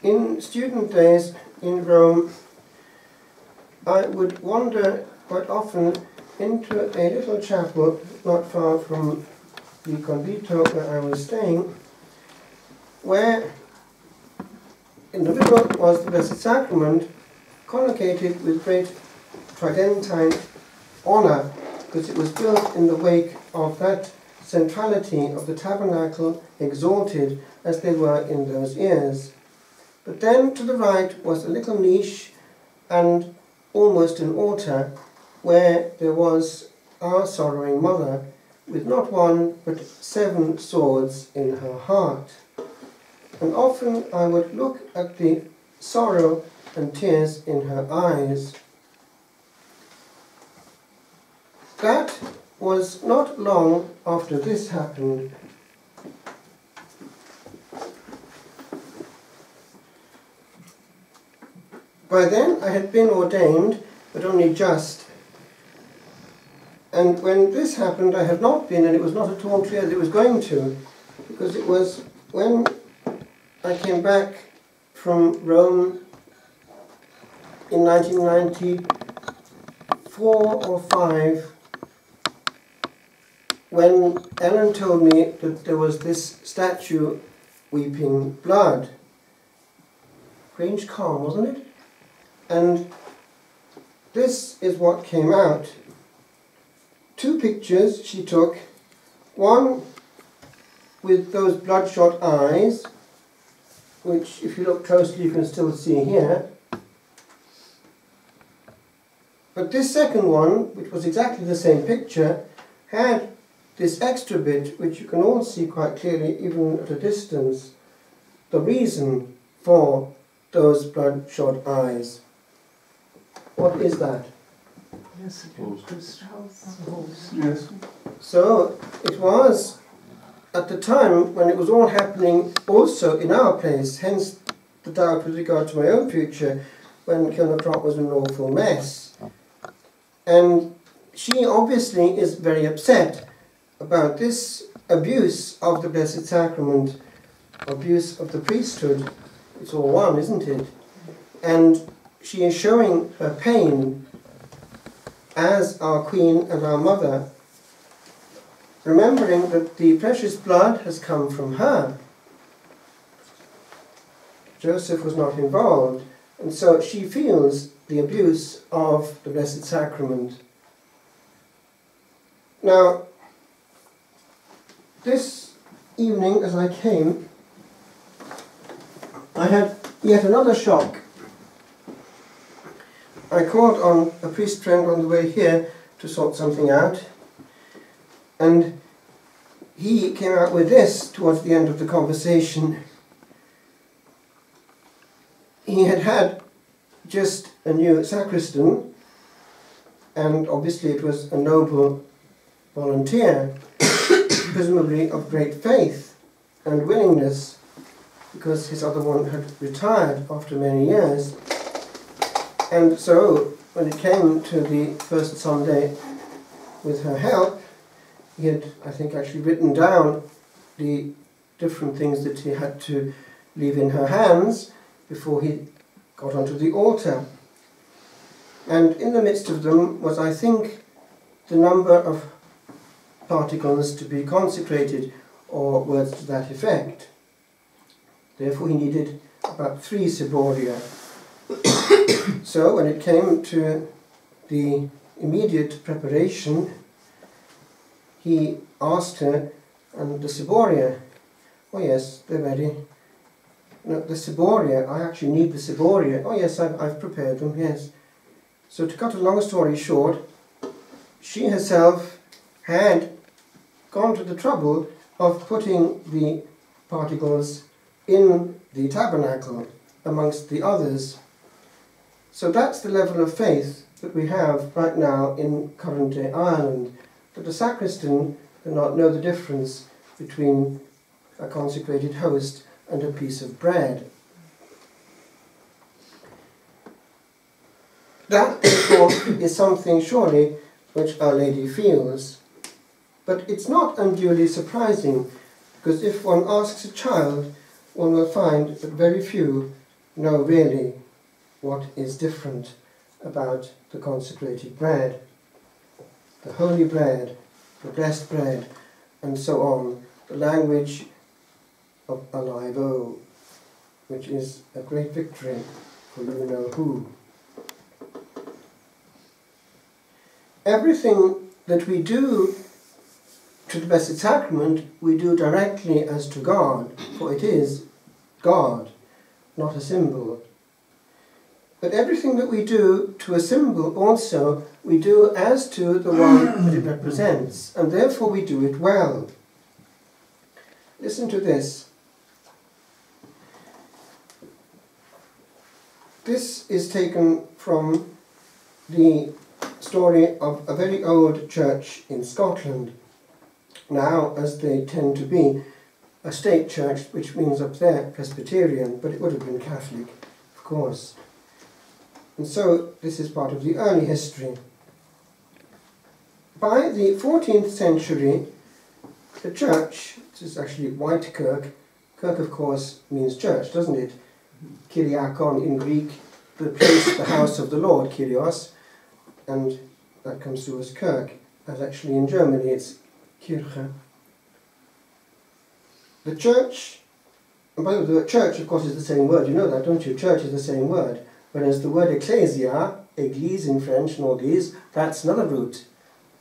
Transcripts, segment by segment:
In student days in Rome, I would wander quite often into a little chapel not far from the convito where I was staying, where in the middle was the Blessed Sacrament, collocated with great Tridentine honour, because it was built in the wake of that centrality of the tabernacle, exalted as they were in those years. But then to the right was a little niche and almost an altar where there was our sorrowing mother with not one but 7 swords in her heart. And often I would look at the sorrow and tears in her eyes. That was not long after this happened. By then I had been ordained, but only just. And when this happened, I had not been, and it was not at all clear that it was going to, because it was when I came back from Rome in 1994 or 5, when Ellen told me that there was this statue weeping blood. Grange Carr, wasn't it? And this is what came out. 2 pictures she took, one with those bloodshot eyes, which if you look closely you can still see here. But this second one, which was exactly the same picture, had this extra bit, which you can all see quite clearly even at a distance, the reason for those bloodshot eyes. What is that? Yes. So it was at the time when it was all happening also in our place, hence the doubt with regard to my own future, when Kilnacroft was an awful mess. And she obviously is very upset about this abuse of the Blessed Sacrament, abuse of the priesthood. It's all one, isn't it? And she is showing her pain as our Queen and our Mother, remembering that the precious blood has come from her. Joseph was not involved, and so she feels the abuse of the Blessed Sacrament. Now, this evening as I came, I had yet another shock. I called on a priest friend on the way here to sort something out, and he came out with this towards the end of the conversation. He had had just a new sacristan, and obviously it was a noble volunteer, presumably of great faith and willingness, because his other one had retired after many years. And so, when it came to the first Sunday, with her help, he had, I think, actually written down the different things that he had to leave in her hands before he got onto the altar. And in the midst of them was, I think, the number of particles to be consecrated, or words to that effect. Therefore he needed about 3 ciboria. So when it came to the immediate preparation, he asked her, and the ciboria, oh yes, they're ready. No, the ciboria, I actually need the ciboria. Oh yes, I've prepared them, yes. So to cut a long story short, she herself had gone to the trouble of putting the particles in the tabernacle amongst the others. So that's the level of faith that we have right now in current day Ireland, that a sacristan cannot know the difference between a consecrated host and a piece of bread. That, therefore, is something surely which Our Lady feels. But it's not unduly surprising, because if one asks a child, one will find that very few know really what is different about the consecrated bread, the holy bread, the blessed bread, and so on, the language of Alive O, which is a great victory for you know who. Everything that we do to the Blessed Sacrament, we do directly as to God, for it is God, not a symbol. But everything that we do to a symbol also, we do as to the one that it represents, and therefore we do it well. Listen to this. This is taken from the story of a very old church in Scotland, now, as they tend to be, a state church, which means up there Presbyterian, but it would have been Catholic, of course. And so this is part of the early history. By the 14th century, the church, this is actually White Kirk, Kirk of course means church, doesn't it? Kyriakon in Greek, the place, the house of the Lord, Kyrios, and that comes through as Kirk, as actually in Germany it's Kirche. The church, and by the way, the church of course is the same word, you know that, don't you? Church is the same word, whereas the word ecclesia, église in French, and église, that's another root.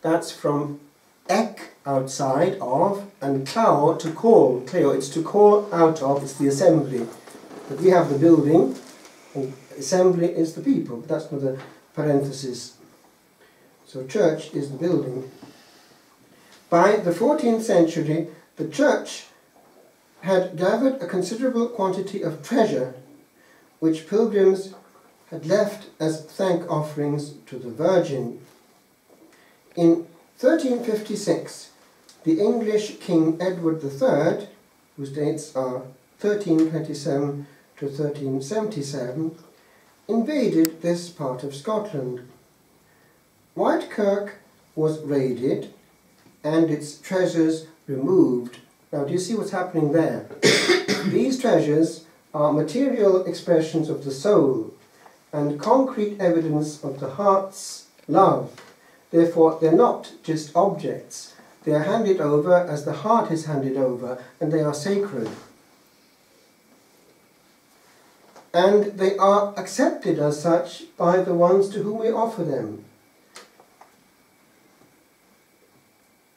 That's from ek, outside of, and klao, to call, kleo, it's to call out of, it's the assembly. But we have the building, and assembly is the people, but that's another parenthesis. So church is the building. By the 14th century, the church had gathered a considerable quantity of treasure, which pilgrims had left as thank offerings to the Virgin. In 1356, the English King Edward III, whose dates are 1327 to 1377, invaded this part of Scotland. White Kirk was raided and its treasures removed. Now, do you see what's happening there? These treasures are material expressions of the soul and concrete evidence of the heart's love. Therefore, they're not just objects. They are handed over as the heart is handed over, and they are sacred. And they are accepted as such by the ones to whom we offer them.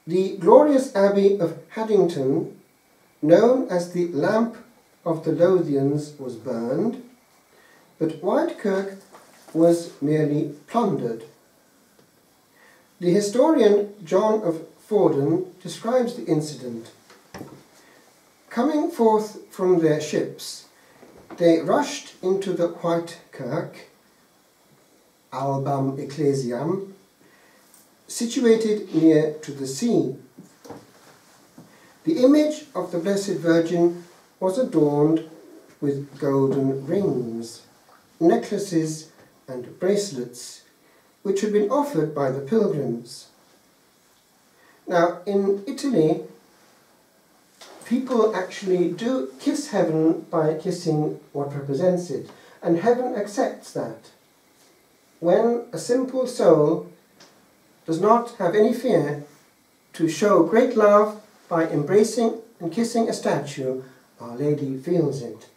The glorious Abbey of Haddington, known as the Lamp of the Lothians, was burned, but White Kirk was merely plundered. The historian John of Fordun describes the incident. Coming forth from their ships, they rushed into the White Kirk, Albam Ecclesiam, situated near to the sea. The image of the Blessed Virgin was adorned with golden rings, necklaces and bracelets, which had been offered by the pilgrims. Now, in Italy, people actually do kiss heaven by kissing what represents it, and heaven accepts that. When a simple soul does not have any fear to show great love by embracing and kissing a statue, Our Lady feels it.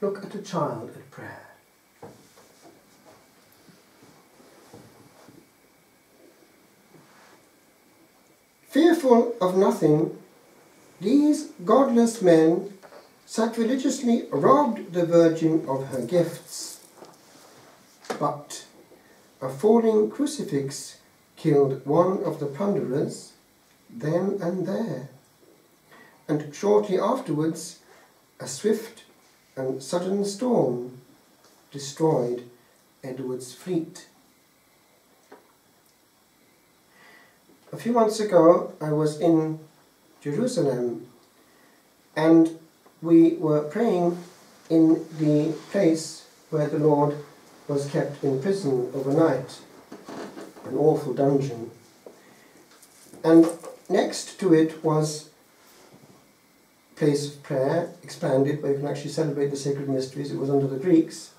Look at a child at prayer. Fearful of nothing, these godless men sacrilegiously robbed the Virgin of her gifts. But a falling crucifix killed one of the plunderers then and there, and shortly afterwards a swift and sudden storm destroyed Edward's fleet. A few months ago I was in Jerusalem, and we were praying in the place where the Lord was kept in prison overnight, an awful dungeon. And next to it was place of prayer, expanded, where you can actually celebrate the sacred mysteries. It was under the Greeks.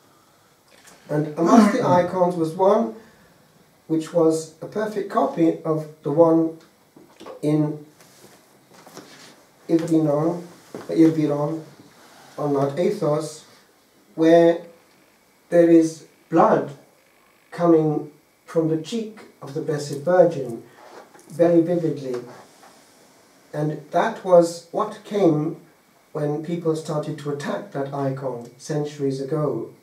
And amongst the icons was one which was a perfect copy of the one in Ivrinon on Mount Athos, where there is blood coming from the cheek of the Blessed Virgin very vividly. And that was what came when people started to attack that icon centuries ago.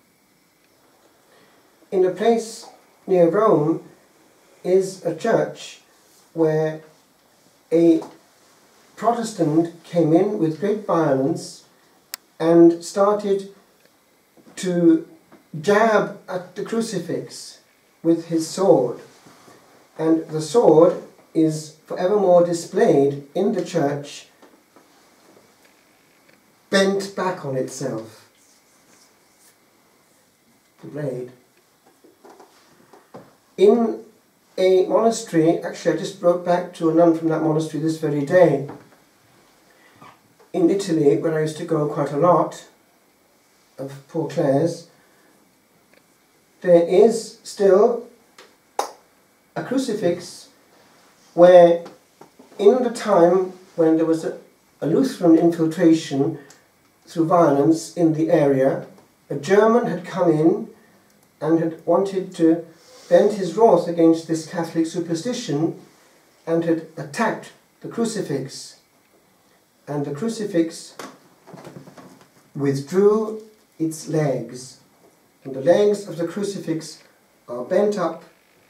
In a place near Rome is a church where a Protestant came in with great violence and started to jab at the crucifix with his sword. And the sword is forevermore displayed in the church, bent back on itself. The blade. In a monastery, actually I just wrote back to a nun from that monastery this very day, in Italy, where I used to go quite a lot, of Poor Clare's, there is still a crucifix where, in the time when there was a Lutheran infiltration through violence in the area, a German had come in and had wanted to vent his wrath against this Catholic superstition and had attacked the crucifix. And the crucifix withdrew its legs. And the legs of the crucifix are bent up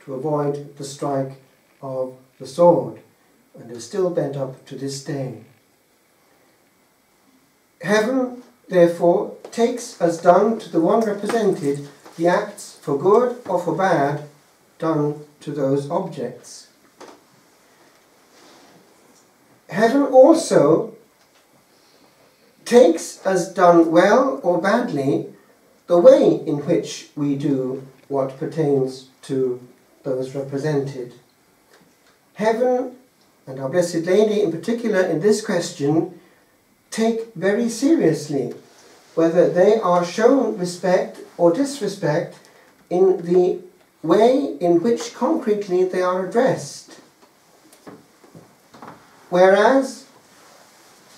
to avoid the strike of the sword. And they're still bent up to this day. Heaven, therefore, takes as done to the one represented the acts for good or for bad done to those objects. Heaven also takes as done well or badly the way in which we do what pertains to those represented. Heaven, and Our Blessed Lady in particular in this question, take very seriously whether they are shown respect or disrespect in the way in which concretely they are addressed. Whereas,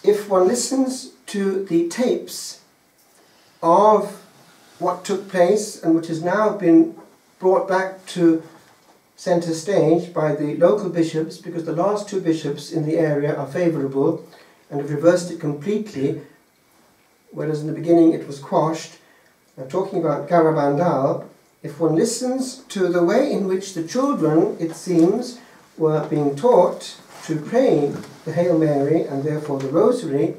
if one listens to the tapes of what took place and which has now been brought back to centre stage by the local bishops, because the last two bishops in the area are favourable and have reversed it completely, whereas in the beginning it was quashed. Talking about Garabandal, if one listens to the way in which the children, it seems, were being taught to pray the Hail Mary and therefore the Rosary,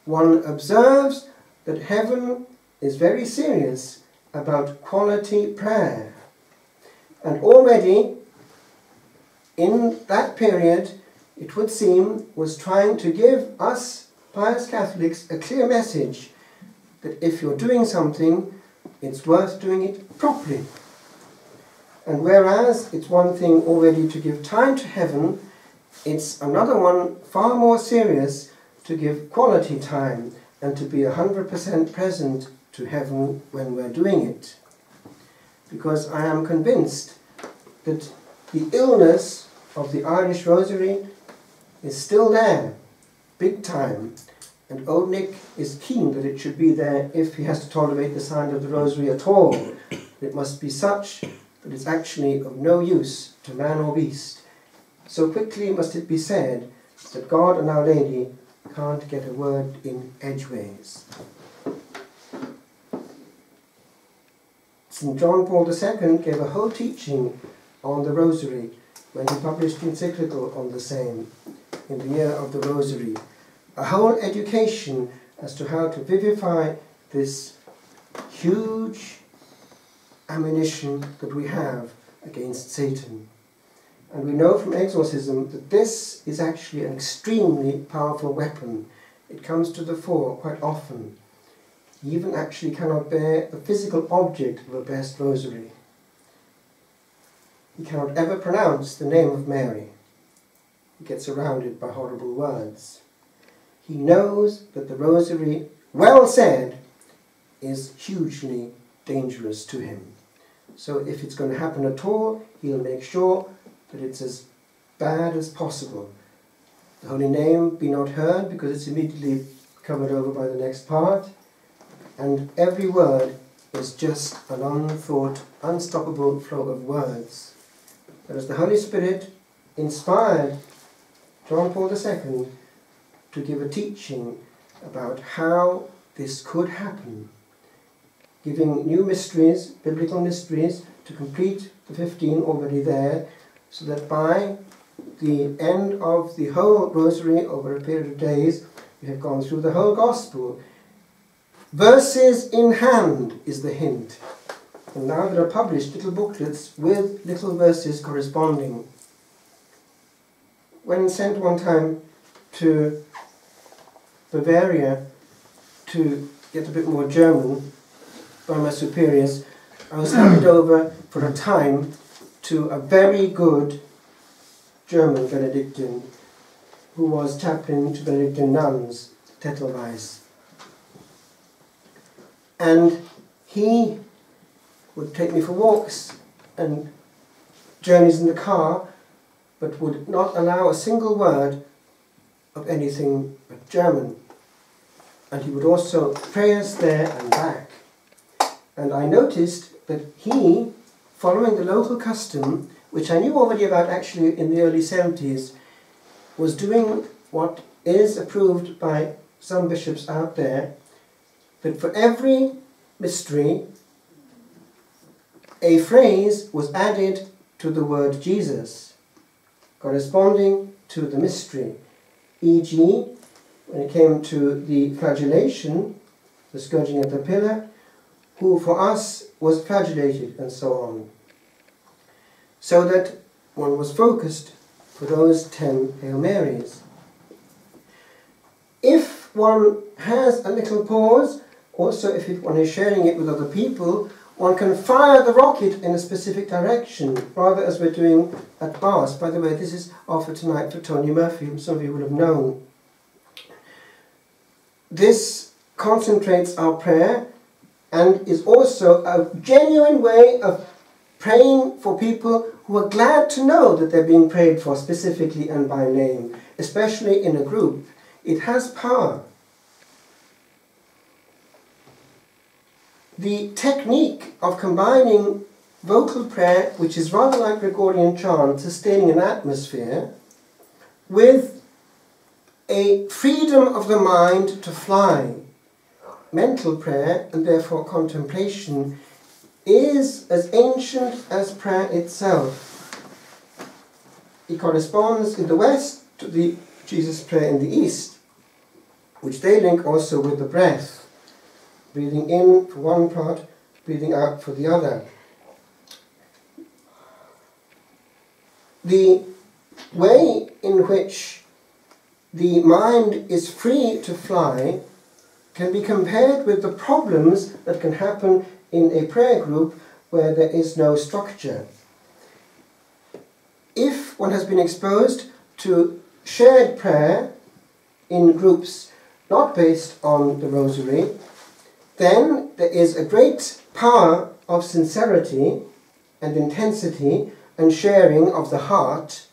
one observes that heaven is very serious about quality prayer. And already in that period, it would seem, was trying to give us pious Catholics a clear message that if you're doing something, it's worth doing it properly. And whereas it's one thing already to give time to heaven, it's another one far more serious to give quality time and to be 100% present to heaven when we're doing it. Because I am convinced that the illness of the Irish Rosary is still there, big time. And Old Nick is keen that it should be there if he has to tolerate the sign of the Rosary at all. It must be such that it's actually of no use to man or beast. So quickly must it be said that God and Our Lady can't get a word in edgeways. St. John Paul II gave a whole teaching on the Rosary when he published the encyclical on the same in the year of the Rosary. A whole education as to how to vivify this huge ammunition that we have against Satan. And we know from exorcism that this is actually an extremely powerful weapon. It comes to the fore quite often. He even actually cannot bear the physical object of a blessed rosary. He cannot ever pronounce the name of Mary. He gets around it by horrible words. he knows that the rosary, well said, is hugely dangerous to him. So if it's going to happen at all, he'll make sure that it's as bad as possible. The holy name be not heard, because it's immediately covered over by the next part, and every word is just an unthought, unstoppable flow of words. Whereas the Holy Spirit inspired John Paul II to give a teaching about how this could happen, giving new mysteries, biblical mysteries, to complete the 15 already there, so that by the end of the whole rosary over a period of days, we have gone through the whole gospel. Verses in hand is the hint. And now there are published little booklets with little verses corresponding. When sent one time to Bavaria to get a bit more German by my superiors, I was handed over for a time to a very good German Benedictine who was chaplain to Benedictine nuns, Tettelweiss. And he would take me for walks and journeys in the car, but would not allow a single word of anything but German. And he would also pray us there and back. And I noticed that he, following the local custom, which I knew already about actually in the early 70s, was doing what is approved by some bishops out there, that for every mystery, a phrase was added to the word Jesus, corresponding to the mystery. E.g., when it came to the flagellation, the scourging at the pillar, who for us was flagellated, and so on. So that one was focused for those 10 Hail Marys. If one has a little pause, also if one is sharing it with other people, one can fire the rocket in a specific direction, rather as we're doing at Mass. By the way, this is offered tonight for Tony Murphy, whom some of you will have known. This concentrates our prayer and is also a genuine way of praying for people who are glad to know that they're being prayed for specifically and by name, especially in a group. It has power. The technique of combining vocal prayer, which is rather like Gregorian chant, sustaining an atmosphere, with a freedom of the mind to fly, mental prayer, and therefore contemplation, is as ancient as prayer itself. It corresponds in the West to the Jesus prayer in the East, which they link also with the breath. Breathing in for one part, breathing out for the other. The way in which the mind is free to fly can be compared with the problems that can happen in a prayer group where there is no structure. If one has been exposed to shared prayer in groups not based on the Rosary, then there is a great power of sincerity and intensity and sharing of the heart.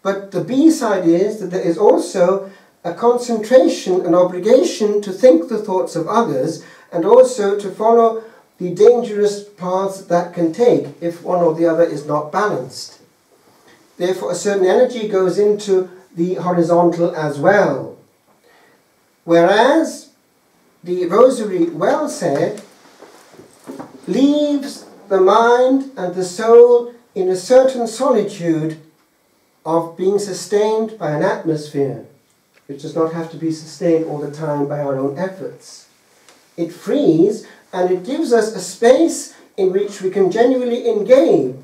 But the B side is that there is also a concentration, an obligation to think the thoughts of others, and also to follow the dangerous paths that can take if one or the other is not balanced. Therefore, a certain energy goes into the horizontal as well. Whereas the Rosary, well said, leaves the mind and the soul in a certain solitude of being sustained by an atmosphere, which does not have to be sustained all the time by our own efforts. It frees and it gives us a space in which we can genuinely engage,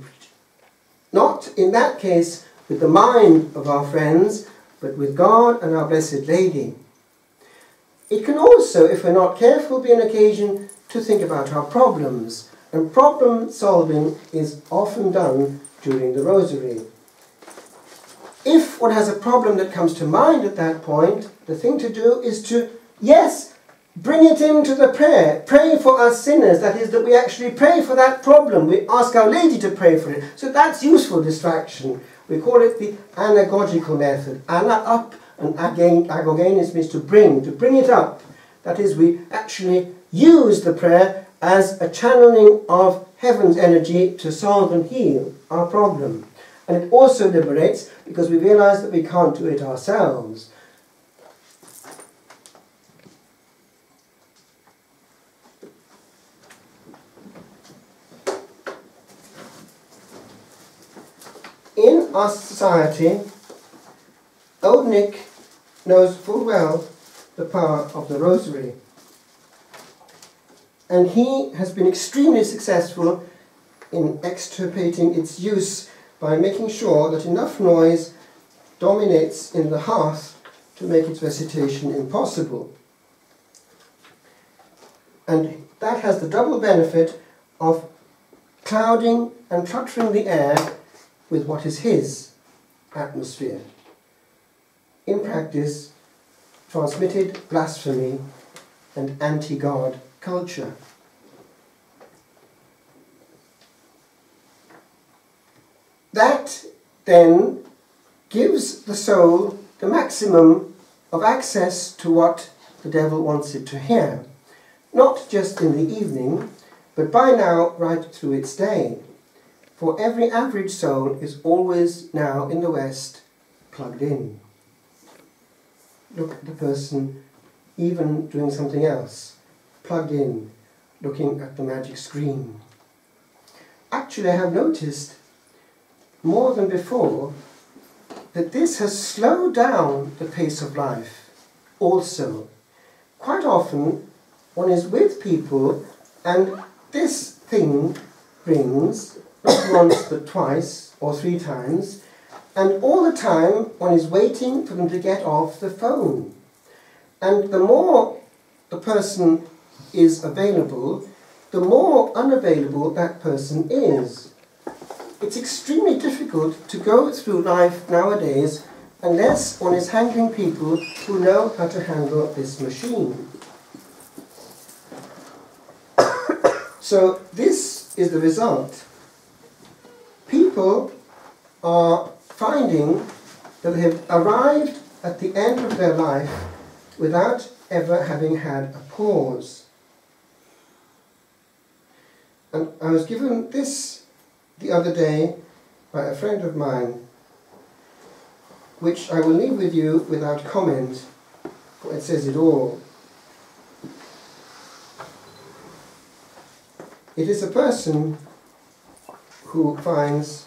not in that case with the mind of our friends, but with God and our Blessed Lady. It can also, if we're not careful, be an occasion to think about our problems, and problem solving is often done during the Rosary. if one has a problem that comes to mind at that point, the thing to do is to, yes, bring it into the prayer. Pray for us sinners. That is, that we actually pray for that problem. We ask Our Lady to pray for it. So that's useful distraction. We call it the anagogical method. Ana, up, and agogenes means to bring it up. That is, we actually use the prayer as a channeling of heaven's energy to solve and heal our problem. And it also liberates because we realize that we can't do it ourselves. In our society, Old Nick knows full well the power of the Rosary. And he has been extremely successful in extirpating its use by making sure that enough noise dominates in the hearth to make its recitation impossible. And that has the double benefit of clouding and cluttering the air with what is his atmosphere. In practice, transmitted blasphemy and anti-God culture. That then gives the soul the maximum of access to what the devil wants it to hear. Not just in the evening, but by now right through its day. For every average soul is always now in the West plugged in. Look at the person even doing something else, plugged in, looking at the magic screen. Actually, I have noticed more than before that this has slowed down the pace of life also. Quite often one is with people and this thing rings not once but twice or 3 times, and all the time one is waiting for them to get off the phone. And the more the person is available, the more unavailable that person is. It's extremely difficult to go through life nowadays unless one is handling people who know how to handle this machine. So this is the result. People are finding that they have arrived at the end of their life without ever having had a pause. And I was given this the other day by a friend of mine, which I will leave with you without comment, for it says it all. It is a person who finds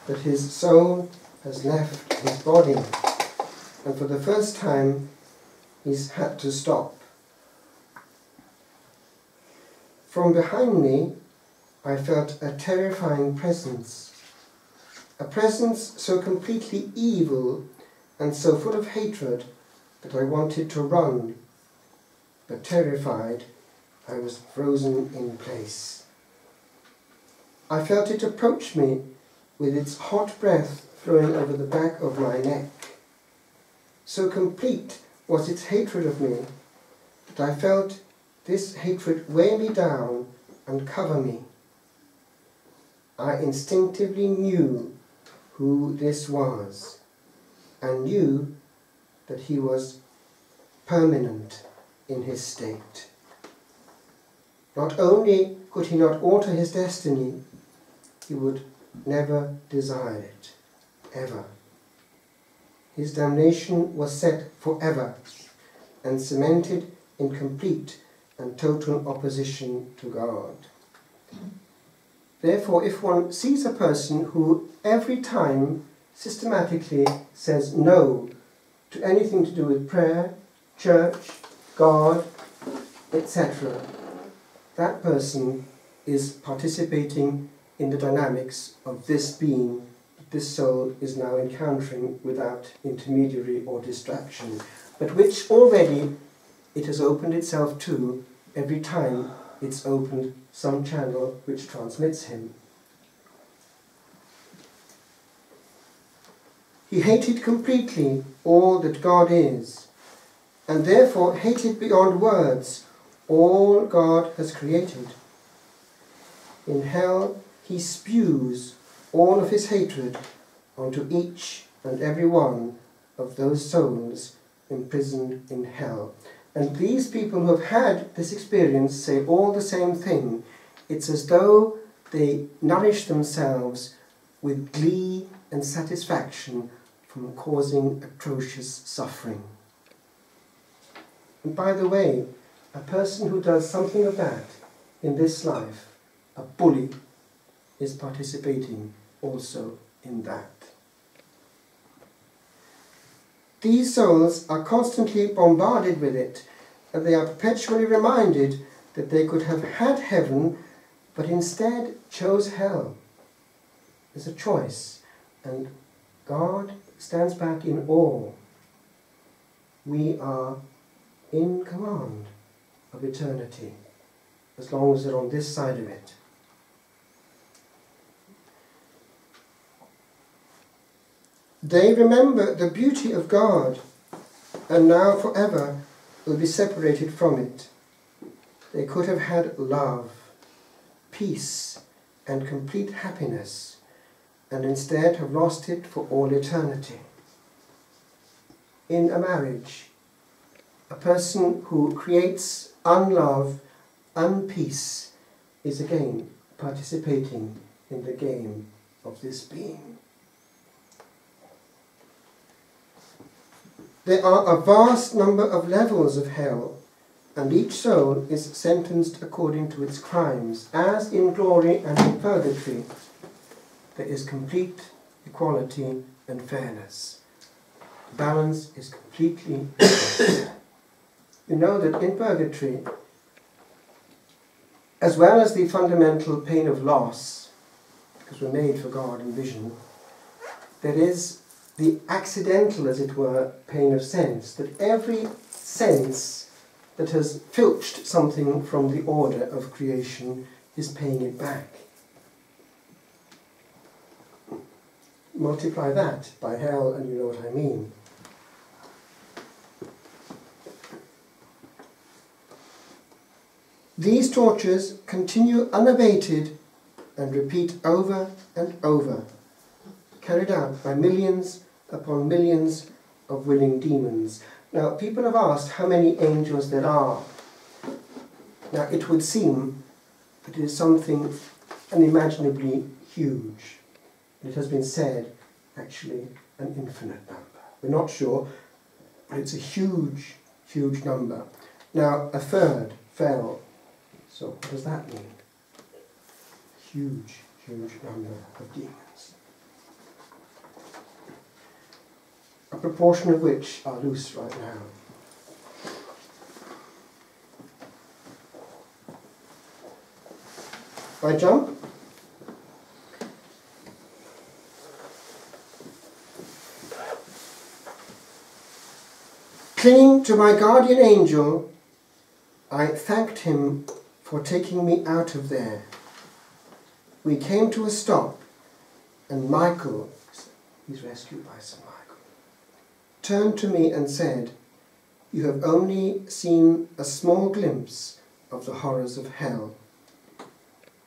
that his soul has left his body, and for the first time he's had to stop. From behind me I felt a terrifying presence, a presence so completely evil and so full of hatred that I wanted to run, but terrified, I was frozen in place. I felt it approach me with its hot breath flowing over the back of my neck. So complete was its hatred of me that I felt this hatred weigh me down and cover me. I instinctively knew who this was, and knew that he was permanent in his state. Not only could he not alter his destiny, he would never desire it, ever. His damnation was set forever and cemented in complete and total opposition to God. Therefore, if one sees a person who every time systematically says no to anything to do with prayer, church, God, etc., that person is participating in the dynamics of this being that this soul is now encountering without intermediary or distraction, but which already it has opened itself to every time it's opened some channel which transmits him. He hated completely all that God is, and therefore hated beyond words all God has created. In hell, he spews all of his hatred onto each and every one of those souls imprisoned in hell. And these people who have had this experience say all the same thing. It's as though they nourish themselves with glee and satisfaction from causing atrocious suffering. And by the way, a person who does something of that in this life, a bully, is participating also in that. These souls are constantly bombarded with it, and they are perpetually reminded that they could have had heaven, but instead chose hell. There's a choice, and God stands back in awe. We are in command of eternity, as long as they're on this side of it. They remember the beauty of God, and now forever will be separated from it. They could have had love, peace, and complete happiness, and instead have lost it for all eternity. In a marriage, a person who creates unlove, unpeace, is again participating in the game of this being. There are a vast number of levels of hell, and each soul is sentenced according to its crimes. As in glory and in purgatory, there is complete equality and fairness. Balance is completely lost. You know that in purgatory, as well as the fundamental pain of loss, because we're made for God and vision, there is the accidental, as it were, pain of sense, that every sense that has filched something from the order of creation is paying it back. Multiply that by hell and you know what I mean. These tortures continue unabated and repeat over and over, carried out by millions upon millions of willing demons. Now, people have asked how many angels there are. Now, it would seem that it is something unimaginably huge. It has been said, actually, an infinite number. We're not sure, but it's a huge, huge number. Now, a third fell. So, what does that mean? Huge, huge number of demons. A proportion of which are loose right now. I jump. Clinging to my guardian angel, I thanked him for taking me out of there. We came to a stop, and Michael, he's rescued by St. Michael, turned to me and said, "You have only seen a small glimpse of the horrors of hell.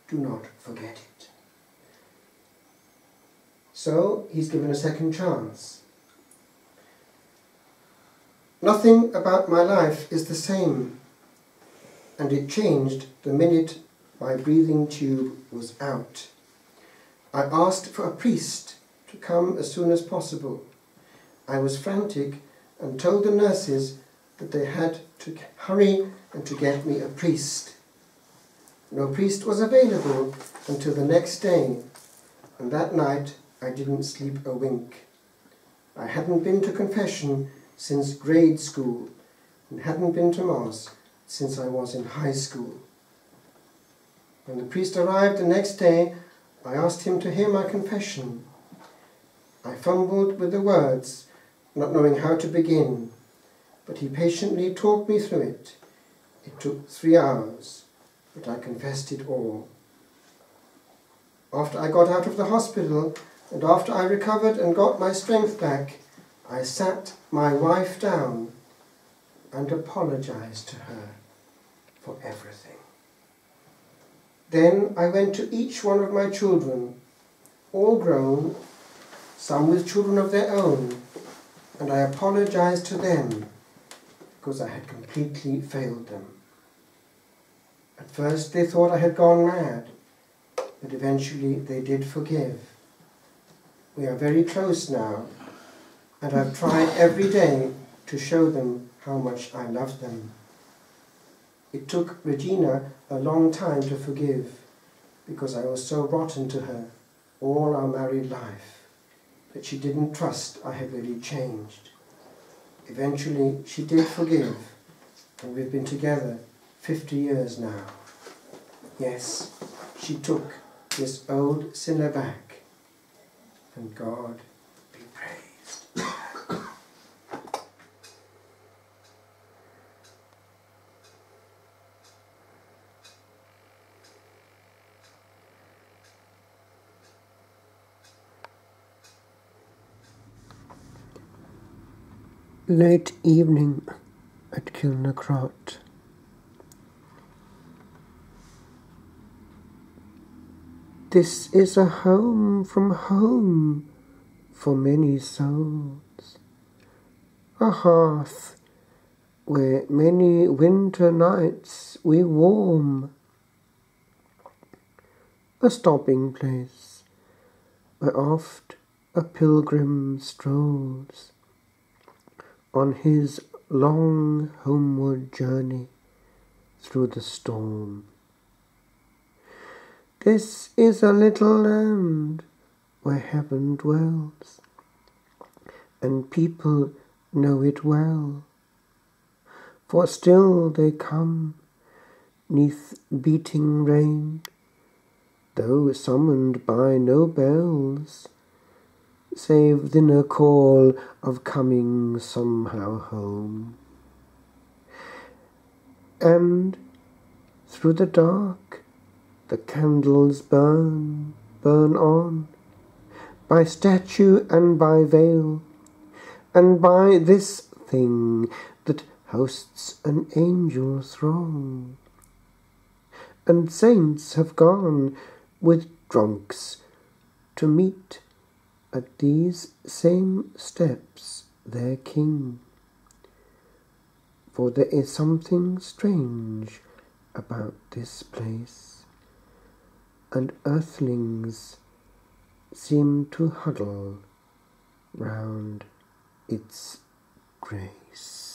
Do not forget it." So he's given a second chance. Nothing about my life is the same, and it changed the minute my breathing tube was out. I asked for a priest to come as soon as possible. I was frantic and told the nurses that they had to hurry and to get me a priest. No priest was available until the next day, and that night I didn't sleep a wink. I hadn't been to confession since grade school and hadn't been to Mass since I was in high school. When the priest arrived the next day, I asked him to hear my confession. I fumbled with the words, not knowing how to begin, but he patiently talked me through it. It took 3 hours, but I confessed it all. After I got out of the hospital, And after I recovered and got my strength back, I sat my wife down and apologized to her for everything. Then I went to each one of my children, all grown, some with children of their own, and I apologized to them because I had completely failed them. At first they thought I had gone mad, but eventually they did forgive. We are very close now, and I've tried every day to show them how much I love them. It took Regina a long time to forgive, because I was so rotten to her all our married life that she didn't trust I had really changed. Eventually she did forgive, and we've been together 50 years now. Yes, she took this old sinner back, and God be praised. Late evening at Kilnacrot. This is a home from home for many souls, a hearth where many winter nights we warm, a stopping place where oft a pilgrim strolls on his long homeward journey through the storm. This is a little land where heaven dwells, and people know it well, for still they come 'neath beating rain, though summoned by no bells, save the inner call of coming somehow home. And through the dark the candles burn on, by statue and by veil, and by this thing that hosts an angel throng. And saints have gone with drunks to meet at these same steps their King. For there is something strange about this place, and earthlings seem to huddle round its grace.